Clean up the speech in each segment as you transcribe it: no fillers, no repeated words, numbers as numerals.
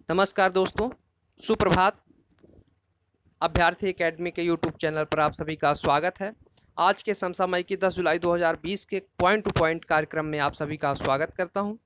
नमस्कार दोस्तों, सुप्रभात। अभ्यर्थी एकेडमी के यूट्यूब चैनल पर आप सभी का स्वागत है। आज के समसामयिकी 10 जुलाई 2020 के पॉइंट टू पॉइंट कार्यक्रम में आप सभी का स्वागत करता हूं।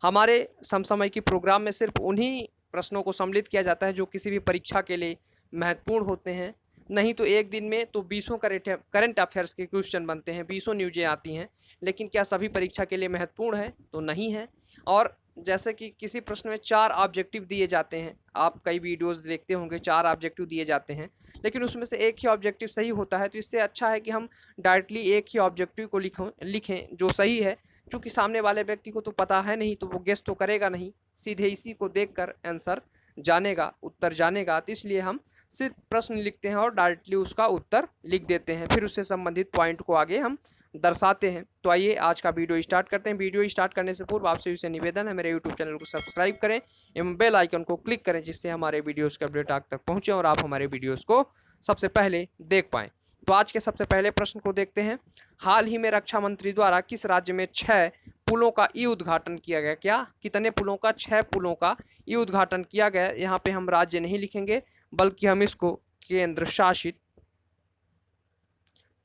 हमारे समसामयिकी प्रोग्राम में सिर्फ उन्हीं प्रश्नों को सम्मिलित किया जाता है जो किसी भी परीक्षा के लिए महत्वपूर्ण होते हैं। नहीं तो एक दिन में तो 20 करंट अफेयर्स के क्वेश्चन बनते हैं, 20 न्यूज़ें आती हैं, लेकिन क्या सभी परीक्षा के लिए महत्वपूर्ण है? तो नहीं है। और जैसे कि किसी प्रश्न में 4 ऑब्जेक्टिव दिए जाते हैं, आप कई वीडियोस देखते होंगे, 4 ऑब्जेक्टिव दिए जाते हैं, लेकिन उसमें से एक ही ऑब्जेक्टिव सही होता है। तो इससे अच्छा है कि हम डायरेक्टली एक ही ऑब्जेक्टिव को लिखें जो सही है, क्योंकि सामने वाले व्यक्ति को तो पता है नहीं, तो वो गेस तो करेगा नहीं, सीधे इसी को देखकर आंसर जानेगा, उत्तर जानेगा। तो इसलिए हम सिर्फ प्रश्न लिखते हैं और डायरेक्टली उसका उत्तर लिख देते हैं, फिर उससे संबंधित पॉइंट को आगे हम दर्शाते हैं। तो आइए आज का वीडियो स्टार्ट करते हैं। वीडियो स्टार्ट करने से पूर्व आपसे इसे निवेदन है, मेरे यूट्यूब चैनल को सब्सक्राइब करें एवं बेल आइकन को क्लिक करें, जिससे हमारे वीडियोज़ के अपडेट आप तक पहुँचे और आप हमारे वीडियोज़ को सबसे पहले देख पाएँ। तो आज के सबसे पहले प्रश्न को देखते हैं। हाल ही में रक्षा मंत्री द्वारा किस राज्य में 6 पुलों का ई उद्घाटन किया गया? क्या कितने पुलों का? 6 पुलों का ई उद्घाटन किया गया। यहाँ पे हम राज्य नहीं लिखेंगे, बल्कि हम इसको केंद्र शासित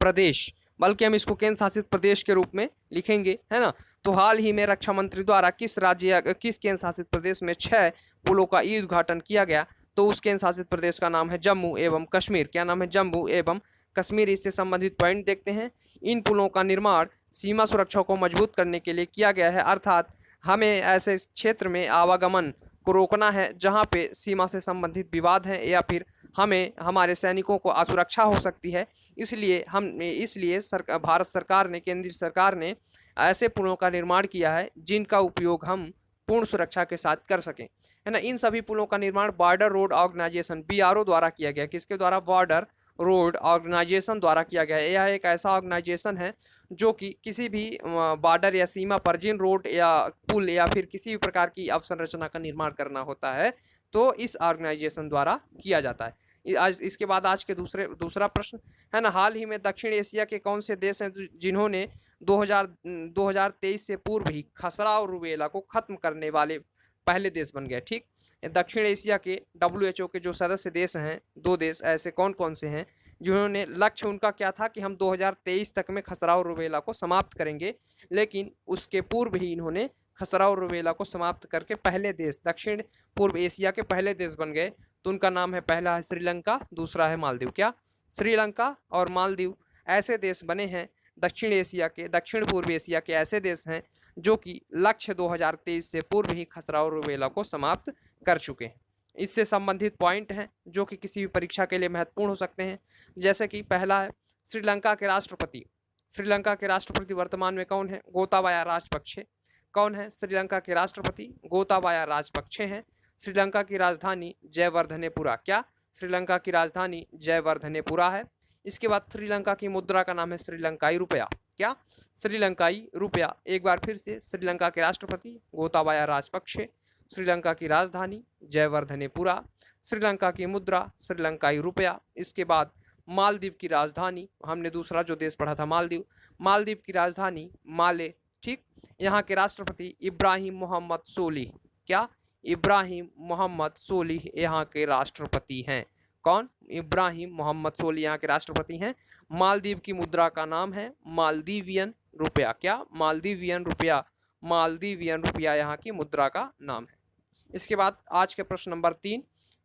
प्रदेश के रूप में लिखेंगे, है ना। तो हाल ही में रक्षा मंत्री द्वारा किस राज्य या किस केंद्र शासित प्रदेश में 6 पुलों का ई उद्घाटन किया गया? तो उस केंद्र शासित प्रदेश का नाम है जम्मू एवं कश्मीर। क्या नाम है? जम्मू एवं कश्मीर। इससे संबंधित पॉइंट देखते हैं। इन पुलों का निर्माण सीमा सुरक्षा को मजबूत करने के लिए किया गया है, अर्थात हमें ऐसे क्षेत्र में आवागमन को रोकना है जहां पे सीमा से संबंधित विवाद है या फिर हमें हमारे सैनिकों को असुरक्षा हो सकती है। इसलिए भारत सरकार ने, केंद्रीय सरकार ने ऐसे पुलों का निर्माण किया है जिनका उपयोग हम पूर्ण सुरक्षा के साथ कर सकें, है ना। इन सभी पुलों का निर्माण बॉर्डर रोड ऑर्गेनाइजेशन BRO द्वारा किया गया। किसके द्वारा? बॉर्डर रोड ऑर्गेनाइजेशन द्वारा किया गया है। यह एक ऐसा ऑर्गेनाइजेशन है जो कि किसी भी बॉर्डर या सीमा पर जिन रोड या पुल या फिर किसी भी प्रकार की अवसंरचना का निर्माण करना होता है, तो इस ऑर्गेनाइजेशन द्वारा किया जाता है। आज इसके बाद आज के दूसरा प्रश्न है ना। हाल ही में दक्षिण एशिया के कौन से देश हैं जिन्होंने 2023 से पूर्व ही खसरा और रूबेला को खत्म करने वाले पहले देश बन गए? ठीक, दक्षिण एशिया के WHO के जो सदस्य देश हैं, 2 देश ऐसे कौन कौन से हैं जिन्होंने, लक्ष्य उनका क्या था कि हम 2023 तक में खसरा और रूबेला को समाप्त करेंगे, लेकिन उसके पूर्व ही इन्होंने खसरा और रूबेला को समाप्त करके पहले देश, दक्षिण पूर्व एशिया के पहले देश बन गए। तो उनका नाम है, पहला है श्रीलंका, दूसरा है मालदीव। क्या? श्रीलंका और मालदीव ऐसे देश बने हैं दक्षिण पूर्व एशिया के ऐसे देश हैं जो कि लक्ष्य 2023 से पूर्व ही खसरा और रूबेला को समाप्त कर चुके हैं। इससे संबंधित पॉइंट हैं जो कि किसी भी परीक्षा के लिए महत्वपूर्ण हो सकते हैं। जैसे कि पहला है, श्रीलंका के राष्ट्रपति वर्तमान में कौन है? गोताबाया राजपक्षे। कौन है श्रीलंका के राष्ट्रपति? गोताबाया राजपक्षे हैं। श्रीलंका की राजधानी जयवर्धनेपुरा। क्या? श्रीलंका की राजधानी जयवर्धनेपुरा है। इसके बाद श्रीलंका की मुद्रा का नाम है श्रीलंकाई रुपया। क्या? श्रीलंकाई रुपया। एक बार फिर से, श्रीलंका के राष्ट्रपति गोताबाया राजपक्षे, श्रीलंका की राजधानी जयवर्धनेपुरा, श्रीलंका की मुद्रा श्रीलंकाई रुपया। इसके बाद मालदीव की राजधानी, हमने दूसरा जो देश पढ़ा था मालदीव की राजधानी माले। ठीक, यहाँ के राष्ट्रपति इब्राहिम मोहम्मद सोलिह। क्या? इब्राहिम मोहम्मद सोलिह यहाँ के राष्ट्रपति हैं। कौन? इब्राहिम मोहम्मद सोलिह यहाँ के राष्ट्रपति हैं। मालदीव की मुद्रा का नाम है मालदीवियन रुपया। क्या? मालदीवियन रुपया यहाँ की मुद्रा का नाम है। इसके बाद आज के प्रश्न नंबर 3,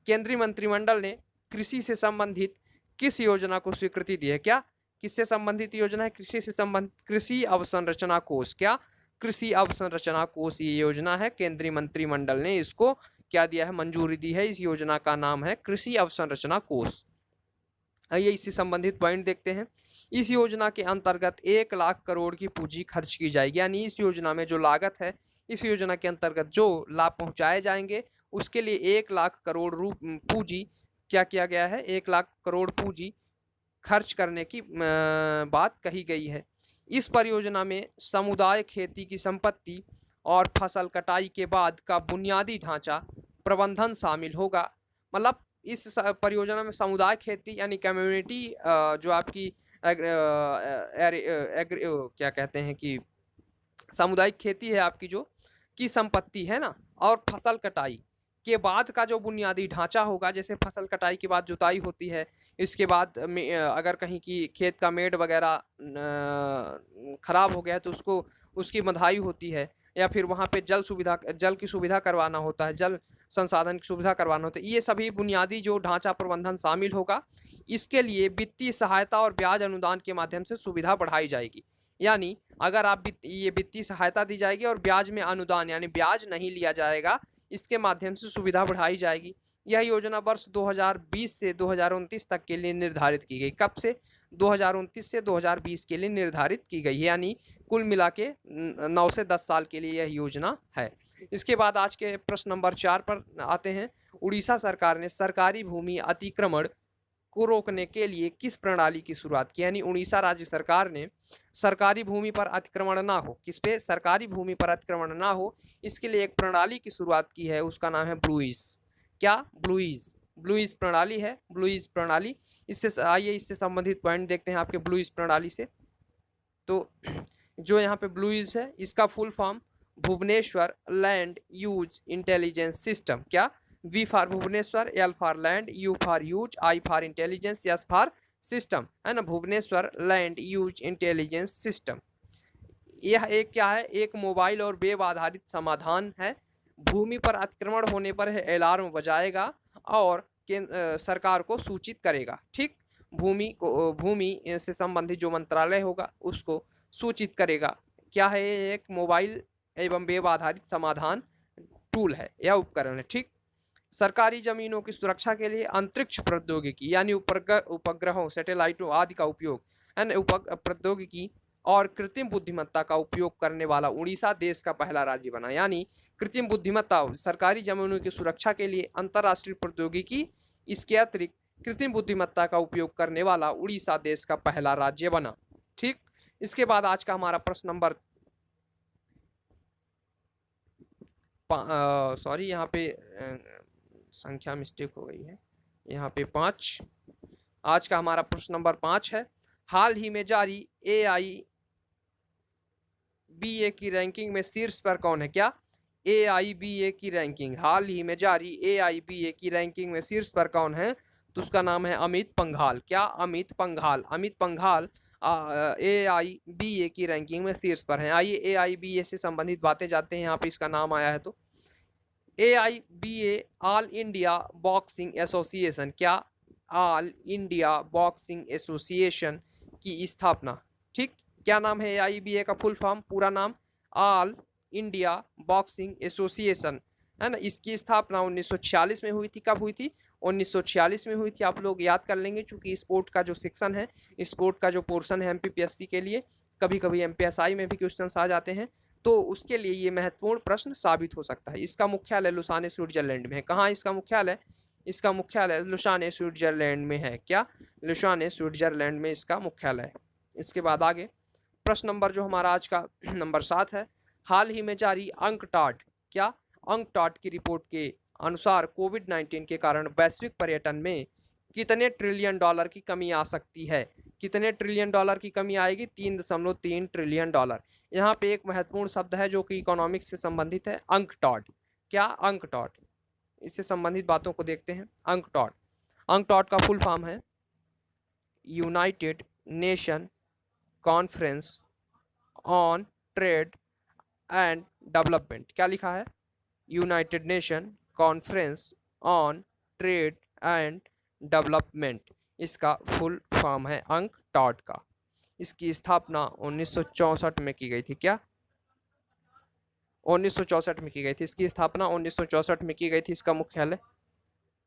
केंद्रीय मंत्रिमंडल ने कृषि से संबंधित किस योजना को स्वीकृति दी है? क्या? किससे संबंधित योजना है? कृषि से संबंधित कृषि अवसंरचना कोष। क्या? कृषि अवसंरचना कोष ये योजना है। केंद्रीय मंत्रिमंडल ने इसको क्या दिया है? मंजूरी दी है। इस योजना का नाम है कृषि अवसंरचना कोष। आइए इससे संबंधित पॉइंट देखते हैं। इस योजना के अंतर्गत 1 लाख करोड़ की पूंजी खर्च की जाएगी, यानी इस योजना में जो लागत है, इस योजना के अंतर्गत जो लाभ पहुंचाए जाएंगे उसके लिए 1 लाख करोड़ पूंजी क्या किया गया है? 1 लाख करोड़ पूंजी खर्च करने की बात कही गई है। इस परियोजना में समुदाय खेती की संपत्ति और फसल कटाई के बाद का बुनियादी ढांचा प्रबंधन शामिल होगा। मतलब इस परियोजना में समुदाय खेती यानी कम्युनिटी जो आपकी क्या कहते हैं कि सामुदायिक खेती है आपकी जो की संपत्ति है ना, और फसल कटाई के बाद का जो बुनियादी ढांचा होगा, जैसे फसल कटाई के बाद जुताई होती है, इसके बाद अगर कहीं की खेत का मेड़ वगैरह खराब हो गया है तो उसकी मधाई होती है, या फिर वहाँ पे जल की सुविधा करवाना होता है, जल संसाधन की सुविधा करवाना होता है, ये सभी बुनियादी जो ढांचा प्रबंधन शामिल होगा। इसके लिए वित्तीय सहायता और ब्याज अनुदान के माध्यम से सुविधा बढ़ाई जाएगी। यानी अगर आप ये वित्तीय सहायता दी जाएगी और ब्याज में अनुदान यानी ब्याज नहीं लिया जाएगा, इसके माध्यम से सुविधा बढ़ाई जाएगी। यह योजना वर्ष 2020 से 2029 तक के लिए निर्धारित की गई। कब से? 2029 से 2020 के लिए निर्धारित की गई है, यानी कुल मिला के 9 से 10 साल के लिए यह योजना है। इसके बाद आज के प्रश्न नंबर 4 पर आते हैं। उड़ीसा सरकार ने सरकारी भूमि अतिक्रमण को रोकने के लिए किस प्रणाली की शुरुआत की? यानी उड़ीसा राज्य सरकार ने सरकारी भूमि पर अतिक्रमण ना हो, किस पे? सरकारी भूमि पर अतिक्रमण ना हो, इसके लिए एक प्रणाली की शुरुआत की है, उसका नाम है ब्लूइज। क्या? ब्लूइज प्रणाली है, ब्लूइज प्रणाली। इससे आइए इससे संबंधित पॉइंट देखते हैं आपके ब्लूइज प्रणाली से। तो जो यहाँ पे ब्लूइज है, इसका full form Bhubaneswar land use intelligence system. क्या? V for Bhubaneswar, L for land, U for use, I for intelligence, S for system, है ना। Bhubaneswar land use intelligence system. यह एक क्या है? एक मोबाइल और वेब आधारित समाधान है। भूमि पर अतिक्रमण होने पर यह अलार्म बजाएगा और सरकार को सूचित करेगा। ठीक, भूमि से संबंधित जो मंत्रालय होगा उसको सूचित करेगा। क्या है? एक मोबाइल एवं वेब आधारित समाधान टूल है या उपकरण है। ठीक, सरकारी जमीनों की सुरक्षा के लिए अंतरिक्ष प्रौद्योगिकी यानी उपग्रहों, सैटेलाइटों आदि का उपयोग, है ना, प्रौद्योगिकी और कृत्रिम बुद्धिमत्ता का उपयोग करने वाला उड़ीसा देश का पहला राज्य बना। यानी कृत्रिम बुद्धिमत्ता, सरकारी जमीनों की सुरक्षा के लिए अंतर्राष्ट्रीय प्रौद्योगिकी, इसके अतिरिक्त कृत्रिम बुद्धिमत्ता का उपयोग करने वाला उड़ीसा देश का पहला राज्य बना। ठीक, इसके बाद आज का हमारा प्रश्न नंबर सॉरी, यहाँ पे संख्या मिस्टेक हो गई है, यहाँ पे 5। आज का हमारा प्रश्न नंबर 5 है। हाल ही में जारी AIBA की रैंकिंग में शीर्ष पर कौन है? क्या? AIBA की रैंकिंग, हाल ही में जारी AIBA की रैंकिंग में शीर्ष पर कौन है? तो उसका नाम है अमित पंघाल। क्या? अमित पंघाल। अमित पंघाल AIBA की रैंकिंग में शीर्ष पर है। आइए AIBA से संबंधित बातें जाते हैं, यहाँ पे इसका नाम आया है। तो AIBA all India boxing association. क्या? ऑल इंडिया बॉक्सिंग एसोसिएशन की स्थापना। ठीक, क्या नाम है AIBA का फुल फॉर्म? पूरा नाम ऑल इंडिया बॉक्सिंग एसोसिएशन, है ना। इसकी स्थापना 1946 में हुई थी। कब हुई थी? 1946 में हुई थी। आप लोग याद कर लेंगे, चूंकि स्पोर्ट का जो सेक्शन है, स्पोर्ट का जो पोर्शन है MPPSC के लिए, कभी कभी MPSI में भी क्वेश्चंस आ जाते हैं, तो उसके लिए ये महत्वपूर्ण प्रश्न साबित हो सकता है। इसका मुख्यालय लुसाने स्विट्जरलैंड में है। कहाँ इसका मुख्यालय? इसका मुख्यालय लुसाने स्विट्जरलैंड में है। क्या? लुसाने स्विट्जरलैंड में इसका मुख्यालय है। इसके बाद आगे प्रश्न नंबर जो हमारा आज का नंबर 7 है। हाल ही में जारी अंकटाड, क्या? अंकटाड की रिपोर्ट के अनुसार कोविड-19 के कारण वैश्विक पर्यटन में कितने ट्रिलियन डॉलर की कमी आ सकती है? कितने ट्रिलियन डॉलर की कमी आएगी? 3.3 ट्रिलियन डॉलर। यहाँ पे एक महत्वपूर्ण शब्द है जो कि इकोनॉमिक्स से संबंधित है, अंकटाड। क्या? अंकटाड। इससे संबंधित बातों को देखते हैं। अंकटाड, अंकटाड का फुल फॉर्म है United nation conference on trade and development. क्या लिखा है? United nation conference on trade and development, इसका फुल फॉर्म है अंकटाड का। इसकी स्थापना 1964 में की गई थी। क्या? 1964 में की गई थी। इसकी स्थापना 1964 में की गई थी। इसका मुख्यालय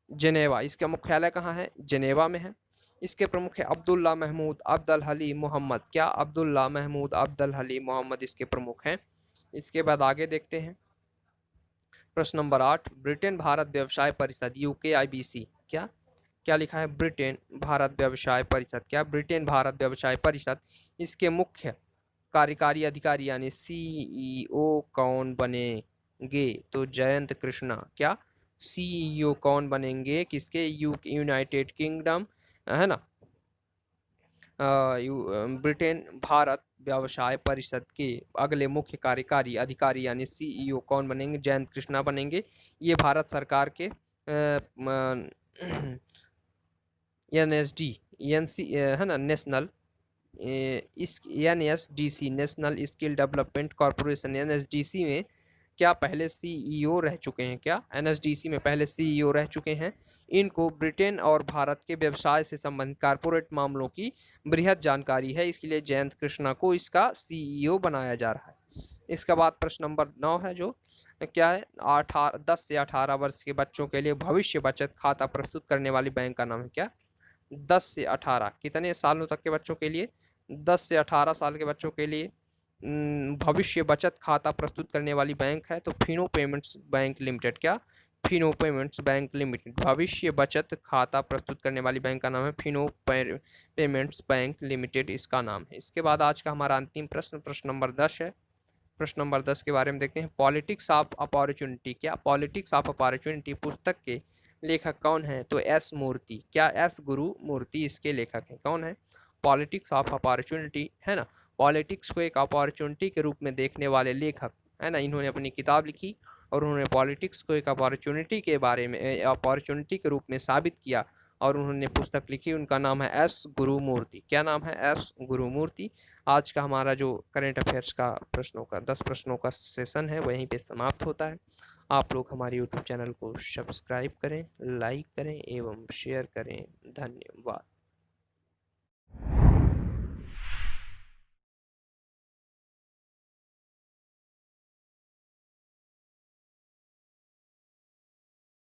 जेनेवा। इसका मुख्यालय कहाँ है? जेनेवा में है। इसके प्रमुख है अब्दुल्ला महमूद अब्दुल हलीम मोहम्मद। क्या? अब्दुल्ला महमूद अब्दुल हलीम मोहम्मद इसके प्रमुख हैं। इसके बाद आगे देखते हैं प्रश्न नंबर 8। ब्रिटेन भारत व्यवसाय परिषद UKIBC। क्या? क्या लिखा है? ब्रिटेन भारत व्यवसाय परिषद। क्या? ब्रिटेन भारत व्यवसाय परिषद। इसके मुख्य कार्यकारी अधिकारी यानी CEO कौन बनेंगे? तो जयंत कृष्णा। क्या? CEO कौन बनेंगे? किसके? यूनाइटेड किंगडम, है ना, ब्रिटेन भारत व्यवसाय परिषद के अगले मुख्य कार्यकारी अधिकारी यानी सीईओ कौन बनेंगे? जयंत कृष्णा बनेंगे। ये भारत सरकार के एनएसडी एनसी है ना, नेशनल इस NSDC national skill development corporation NSDC में क्या पहले सीईओ रह चुके हैं? क्या एनएसडीसी में पहले सीईओ रह चुके हैं? इनको ब्रिटेन और भारत के व्यवसाय से संबंधित कॉरपोरेट मामलों की बृहद जानकारी है, इसके लिए जयंत कृष्णा को इसका सीईओ बनाया जा रहा है। इसके बाद प्रश्न नंबर 9 है, जो क्या है? 10 से 18 वर्ष के बच्चों के लिए भविष्य बचत खाता प्रस्तुत करने वाली बैंक का नाम है क्या? 10 से 18 कितने सालों तक के बच्चों के लिए? 10 से 18 साल के बच्चों के लिए भविष्य बचत खाता प्रस्तुत करने वाली बैंक है तो फिनो पेमेंट्स बैंक लिमिटेड। क्या? Fino payments bank limited. भविष्य बचत खाता प्रस्तुत करने वाली बैंक का नाम है फिनो पेमेंट्स बैंक लिमिटेड, इसका नाम है। इसके बाद आज का हमारा अंतिम प्रश्न, प्रश्न नंबर 10 है। प्रश्न नंबर 10 के बारे में देखते हैं। Politics of opportunity. क्या? पॉलिटिक्स ऑफ अपॉर्चुनिटी पुस्तक के लेखक कौन है? तो एस मूर्ति। क्या? एस गुरु मूर्ति इसके लेखक हैं। कौन है? पॉलिटिक्स ऑफ अपॉर्चुनिटी है ना, पॉलिटिक्स को एक अपॉर्चुनिटी के रूप में देखने वाले लेखक है ना, इन्होंने अपनी किताब लिखी और उन्होंने पॉलिटिक्स को एक अपॉर्चुनिटी के बारे में अपॉर्चुनिटी के रूप में साबित किया और उन्होंने पुस्तक लिखी। उनका नाम है एस गुरुमूर्ति। क्या नाम है? एस गुरुमूर्ति। आज का हमारा जो करेंट अफेयर्स का प्रश्नों का 10 प्रश्नों का सेशन है वहीं पे समाप्त होता है। आप लोग हमारे यूट्यूब चैनल को सब्सक्राइब करें, लाइक करें एवं शेयर करें। धन्यवाद।